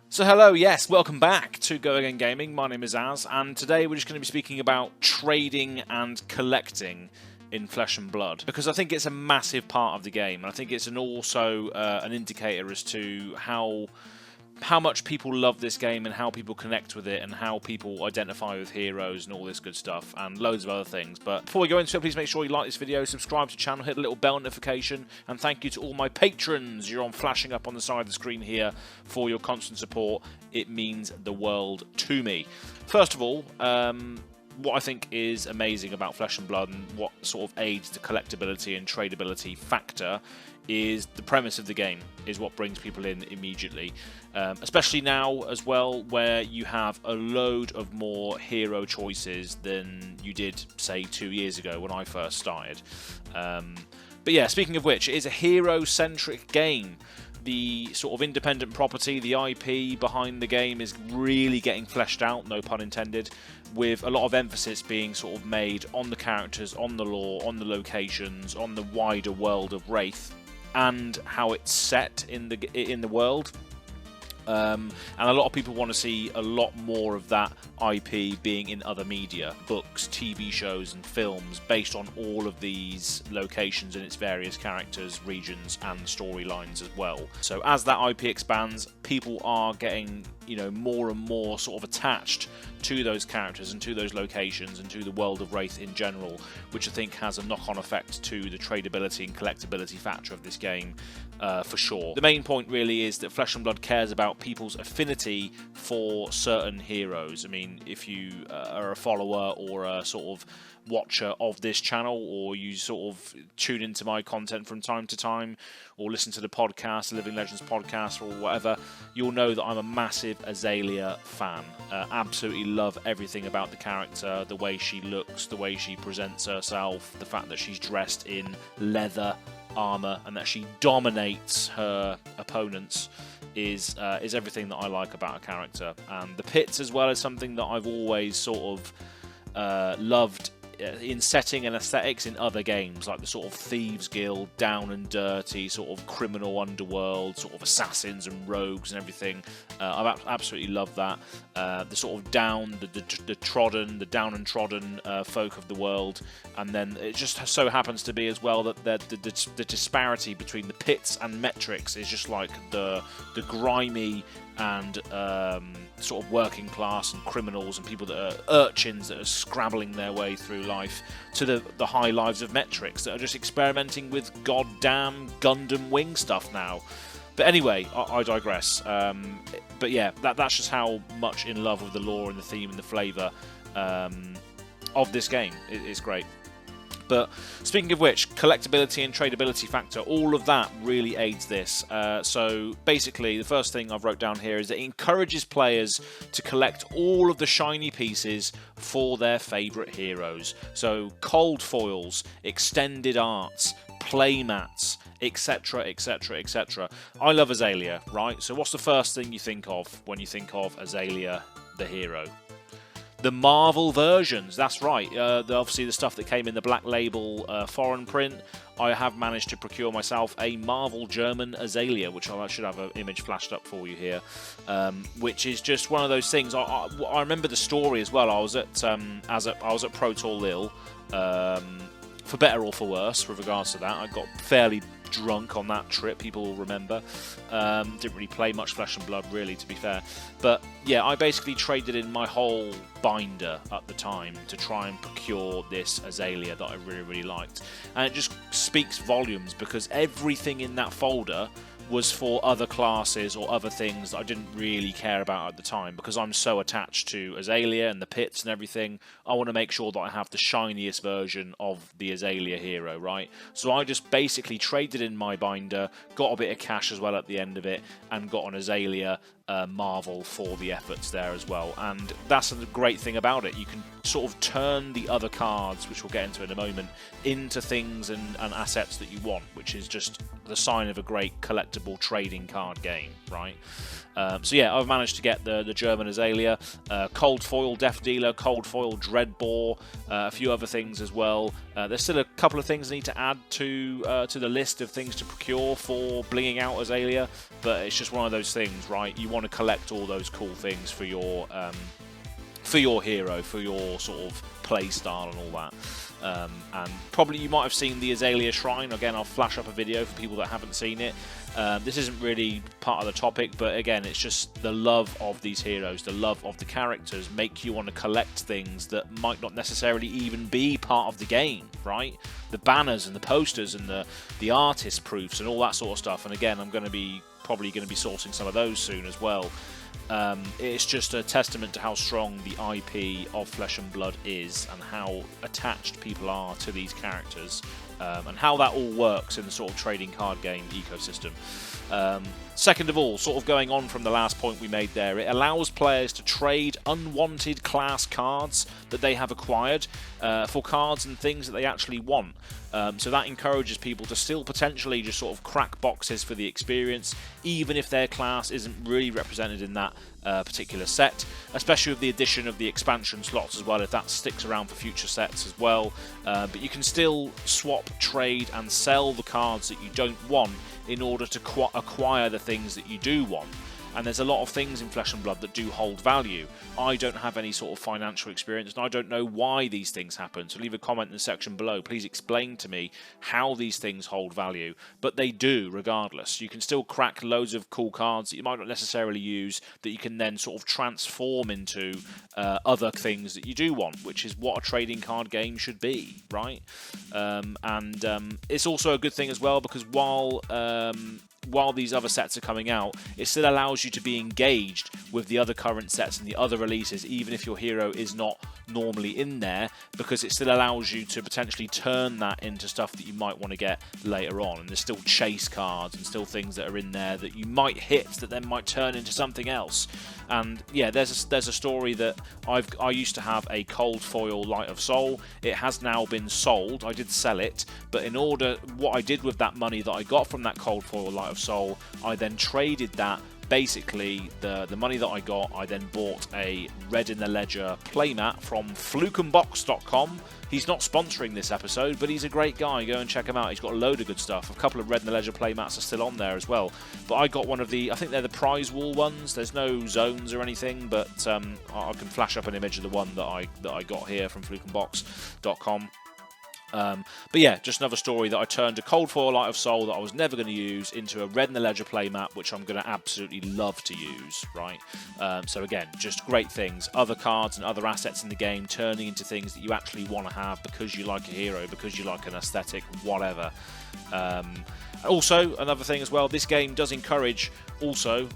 So hello, yes, welcome back to Go Again Gaming. My name is Az, and today we're just going to be speaking about trading and collecting in Flesh and Blood, because I think it's a massive part of the game, and I think it's also an indicator as to how much people love this game and how people connect with it and how people identify with heroes and all this good stuff and loads of other things. But before we go into it, please make sure you like this video, subscribe to the channel, hit the little bell notification, and thank you to all my patrons. You're on flashing up on the side of the screen here for your constant support. It means the world to me. First of all, what I think is amazing about Flesh and Blood and what sort of aids the collectability and tradability factor is the premise of the game is what brings people in immediately, especially now as well, where you have a load of more hero choices than you did, say, 2 years ago when I first started. But yeah, speaking of which, it is a hero-centric game. The sort of independent property, the IP behind the game is really getting fleshed out, no pun intended, with a lot of emphasis being sort of made on the characters, on the lore, on the locations, on the wider world of Wraith, and how it's set in the world. And a lot of people want to see a lot more of that IP being in other media, books, TV shows and films based on all of these locations and its various characters, regions and storylines as well. So as that IP expands, people are getting, you know, more and more sort of attached to those characters and to those locations and to the world of Wraith in general, which I think has a knock-on effect to the tradability and collectability factor of this game for sure. The main point really is that Flesh and Blood cares about people's affinity for certain heroes. I mean, if you are a follower or a sort of watcher of this channel, or you sort of tune into my content from time to time, or listen to the podcast, the Living Legends podcast, or whatever, you'll know that I'm a massive Azalea fan. Absolutely love everything about the character, the way she looks, the way she presents herself, the fact that she's dressed in leather armor and that she dominates her opponents is everything that I like about a character. And the pits as well is something that I've always sort of loved in setting and aesthetics in other games, like the sort of Thieves Guild, down and dirty, sort of criminal underworld, sort of assassins and rogues and everything. I've absolutely loved that. The sort of the trodden, the down and trodden folk of the world, and then it just so happens to be as well that the disparity between the pits and metrics is just like the grimy and sort of working class and criminals and people that are urchins that are scrabbling their way through life, to the high lives of metrics that are just experimenting with goddamn Gundam Wing stuff now. But anyway, I digress. But yeah, that's just how much in love with the lore and the theme and the flavour of this game. It's great. But speaking of which, collectability and tradability factor, all of that really aids this. So basically, the first thing I've wrote down here is that it encourages players to collect all of the shiny pieces for their favourite heroes. So cold foils, extended arts, playmats, etc, etc, etc. I love Azalea, right? So what's the first thing you think of when you think of Azalea, the hero? The Marvel versions, that's right. Obviously the stuff that came in the Black Label foreign print. I have managed to procure myself a Marvel German Azalea, which I should have an image flashed up for you here, which is just one of those things. I remember the story as well. I was at Pro Tour Lille, for better or for worse with regards to that. I got fairly drunk on that trip, people will remember. Didn't really play much Flesh and Blood, really, to be fair. But yeah, I basically traded in my whole binder at the time to try and procure this Azalea that I really, really liked. And it just speaks volumes, because everything in that folder was for other classes or other things that I didn't really care about at the time, because I'm so attached to Azalea and the pits and everything. I want to make sure that I have the shiniest version of the Azalea hero, right? So I just basically traded in my binder, got a bit of cash as well at the end of it, and got an Azalea Marvel for the efforts there as well. And that's a great thing about it. You can sort of turn the other cards, which we'll get into in a moment, into things and assets that you want, which is just the sign of a great collectible collectible trading card game, right? So yeah, I've managed to get the German Azalea, Cold Foil Death Dealer, Cold Foil Dreadbore, a few other things as well. There's still a couple of things I need to add to the list of things to procure for blinging out Azalea, but it's just one of those things, right? You want to collect all those cool things for your hero, for your sort of play style and all that. And probably you might have seen the Azalea Shrine. Again, I'll flash up a video for people that haven't seen it. This isn't really part of the topic, but again, it's just the love of these heroes, the love of the characters make you want to collect things that might not necessarily even be part of the game, right? The banners and the posters and the artist proofs and all that sort of stuff. And again, I'm probably going to be sourcing some of those soon as well. It's just a testament to how strong the IP of Flesh and Blood is, and how attached people are to these characters, and how that all works in the sort of trading card game ecosystem. Second of all, sort of going on from the last point we made there, it allows players to trade unwanted class cards that they have acquired for cards and things that they actually want. So that encourages people to still potentially just sort of crack boxes for the experience, even if their class isn't really represented in that particular set, especially with the addition of the expansion slots as well, if that sticks around for future sets as well. But you can still swap, trade and sell the cards that you don't want in order to acquire the things that you do want. And there's a lot of things in Flesh and Blood that do hold value. I don't have any sort of financial experience, and I don't know why these things happen. So leave a comment in the section below. Please explain to me how these things hold value. But they do, regardless. You can still crack loads of cool cards that you might not necessarily use, that you can then sort of transform into other things that you do want, which is what a trading card game should be, right? It's also a good thing as well, because while these other sets are coming out, it still allows you to be engaged with the other current sets and the other releases, even if your hero is not normally in there, because it still allows you to potentially turn that into stuff that you might want to get later on. And there's still chase cards and still things that are in there that you might hit that then might turn into something else. And yeah, there's a story that I used to have a Cold Foil Light of Soul. It has now been sold. I did sell it, but what I did with that money that I got from that Cold Foil Light of Soul, I then traded that. Basically, the money that I got, I then bought a Red in the Ledger playmat from flukeandbox.com. He's not sponsoring this episode, but he's a great guy. Go and check him out. He's got a load of good stuff. A couple of Red in the Ledger playmats are still on there as well. But I got one of I think they're the prize wall ones. There's no zones or anything, but I can flash up an image of the one that I got here from flukeandbox.com. But yeah, just another story that I turned a Cold Foil Light of Soul that I was never going to use into a Red in the Ledger playmat, which I'm going to absolutely love to use, right? So again, just great things. Other cards and other assets in the game turning into things that you actually want to have because you like a hero, because you like an aesthetic, whatever. Also, another thing as well, this game does encourage also,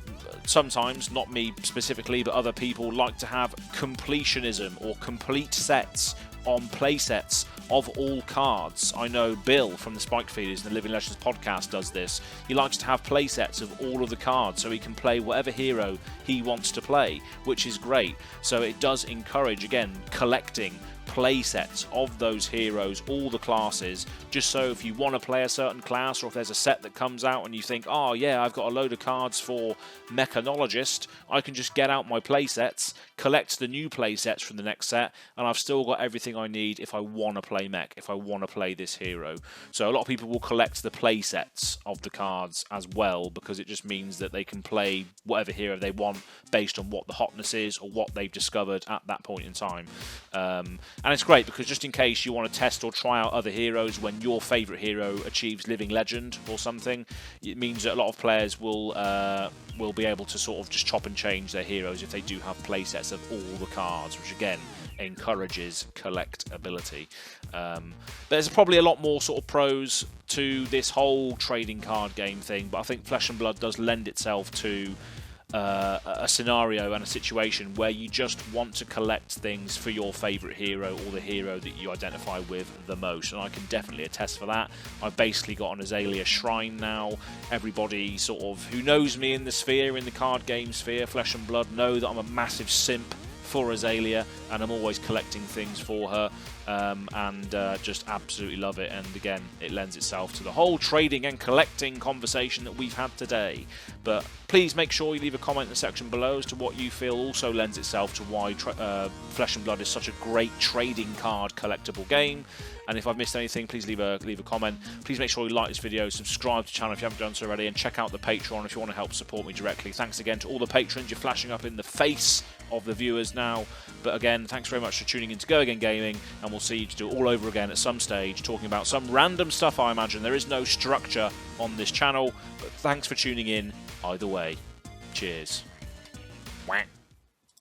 sometimes, not me specifically, but other people like to have completionism or complete sets on play sets of all cards. I know Bill from the Spiked Feeders and the Living Legends podcast does this. He likes to have play sets of all of the cards so he can play whatever hero he wants to play, which is great. So it does encourage, again, collecting play sets of those heroes, all the classes, just so if you want to play a certain class, or if there's a set that comes out and you think, oh yeah, I've got a load of cards for Mechanologist, I can just get out my play sets, collect the new play sets from the next set, and I've still got everything I need if I want to play mech, if I want to play this hero. So a lot of people will collect the play sets of the cards as well, because it just means that they can play whatever hero they want based on what the hotness is or what they've discovered at that point in time. And it's great because just in case you want to test or try out other heroes when your favourite hero achieves Living Legend or something, it means that a lot of players will be able to sort of just chop and change their heroes if they do have playsets of all the cards, which again encourages collectability. There's probably a lot more sort of pros to this whole trading card game thing, but I think Flesh and Blood does lend itself to a scenario and a situation where you just want to collect things for your favourite hero or the hero that you identify with the most, and I can definitely attest for that. I've basically got an Azalea Shrine now. Everybody sort of who knows me in the sphere, in the card game sphere, Flesh and Blood, know that I'm a massive simp for Azalea and I'm always collecting things for her. and just absolutely love it. And again, it lends itself to the whole trading and collecting conversation that we've had today. But please make sure you leave a comment in the section below as to what you feel also lends itself to why Flesh and Blood is such a great trading card collectible game. And if I've missed anything, please leave a comment. Please make sure you like this video, subscribe to the channel if you haven't done so already, and check out the Patreon if you want to help support me directly. Thanks again to all the patrons. You're flashing up in the face of the viewers now. But again, thanks very much for tuning in to Go Again Gaming, and we'll see you to do it all over again at some stage, talking about some random stuff, I imagine. There is no structure on this channel, but thanks for tuning in either way. Cheers. Whack.